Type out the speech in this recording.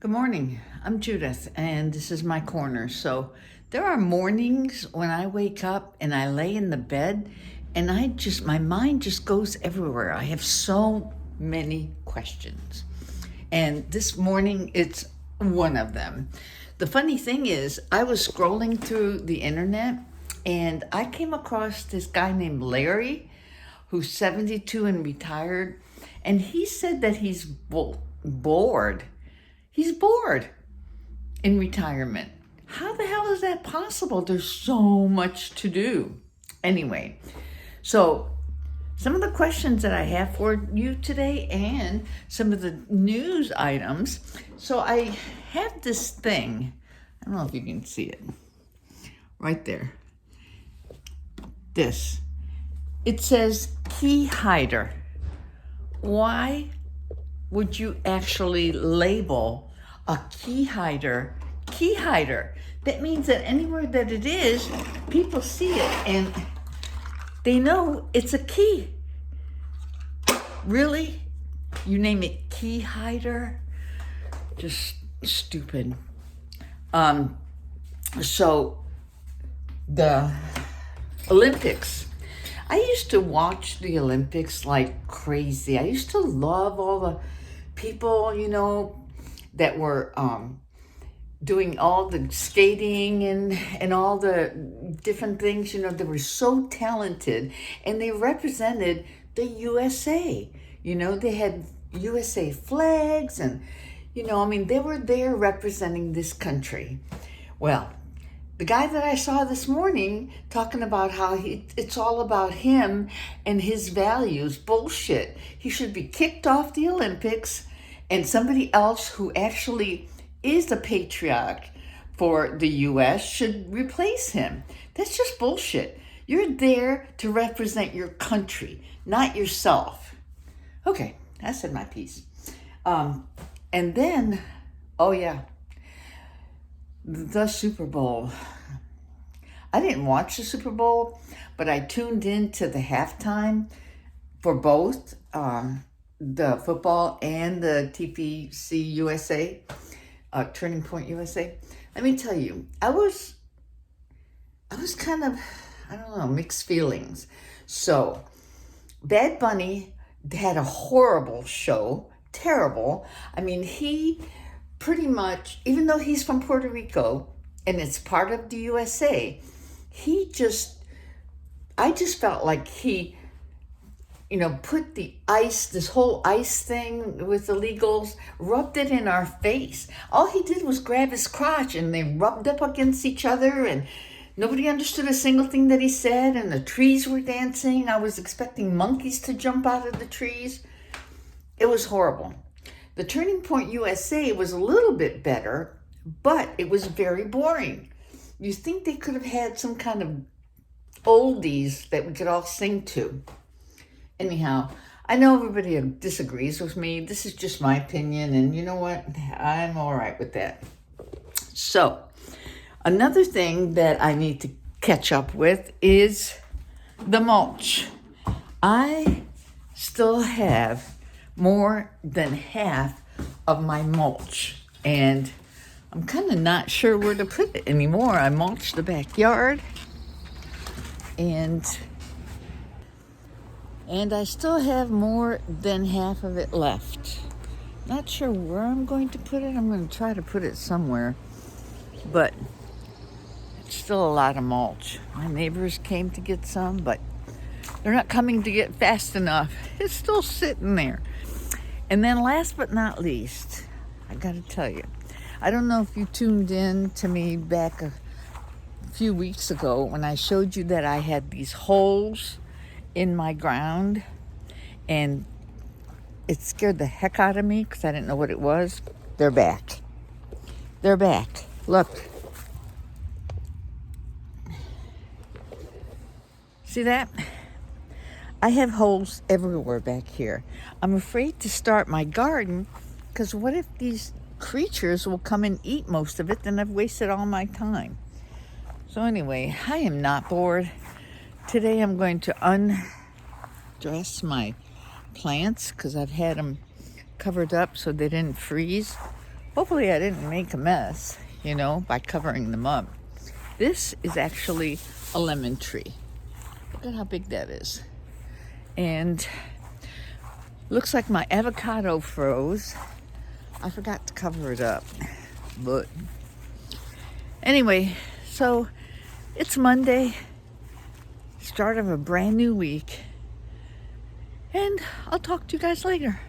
Good morning. I'm Judith, and this is my corner. So, there are mornings when I wake up and I lay in the bed, and my mind just goes everywhere. I have so many questions. And this morning, it's one of them. The funny thing is, I was scrolling through the internet and I came across this guy named Larry who's 72 and retired. And he said that he's bored. He's bored in retirement. How the hell is that possible? There's so much to do. Anyway, so some of the questions that I have for you today and some of the news items. So I have this thing. I don't know if you can see it. Right there. This. It says key hider. Why would you actually label a key hider? That means that anywhere that it is, people see it and they know it's a key. Really? You name it key hider? Just stupid. So the Olympics. I used to watch the Olympics like crazy. I used to love all the people, that were doing all the skating and all the different things. They were so talented and they represented the USA. They had USA flags and, they were there representing this country. Well, the guy that I saw this morning talking about how it's all about him and his values, bullshit. He should be kicked off the Olympics and somebody else who actually is a patriot for the U.S. should replace him. That's just bullshit. You're there to represent your country, not yourself. Okay, I said my piece. And then, oh yeah, the Super Bowl. I didn't watch the Super Bowl, but I tuned in to the halftime for both the football and the TPC USA, Turning Point USA. Let me tell you, I was kind of, I don't know, mixed feelings. So, Bad Bunny had a horrible show, terrible. I mean, he pretty much, even though he's from Puerto Rico and it's part of the USA, I just felt like he, put the ice, this whole ice thing with illegals, rubbed it in our face. All he did was grab his crotch and they rubbed up against each other and nobody understood a single thing that he said and the trees were dancing. I was expecting monkeys to jump out of the trees. It was horrible. The Turning Point USA was a little bit better, but it was very boring. You think they could have had some kind of oldies that we could all sing to. Anyhow, I know everybody disagrees with me. This is just my opinion, and you know what? I'm all right with that. So, another thing that I need to catch up with is the mulch. I still have more than half of my mulch, and I'm kind of not sure where to put it anymore. I mulched the backyard, and I still have more than half of it left. Not sure where I'm going to put it. I'm going to try to put it somewhere, but it's still a lot of mulch. My neighbors came to get some, but they're not coming to get fast enough. It's still sitting there. And then last but not least, I got to tell you, I don't know if you tuned in to me back a few weeks ago when I showed you that I had these holes in my ground and it scared the heck out of me because I didn't know what it was. They're back. Look. See that? I have holes everywhere back here. I'm afraid to start my garden because what if these creatures will come and eat most of it? Then I've wasted all my time. So anyway, I am not bored. Today I'm going to undress my plants because I've had them covered up so they didn't freeze. Hopefully I didn't make a mess, by covering them up. This is actually a lemon tree. Look at how big that is. And looks like my avocado froze. I forgot to cover it up. But anyway, so it's Monday, start of a brand new week. And I'll talk to you guys later.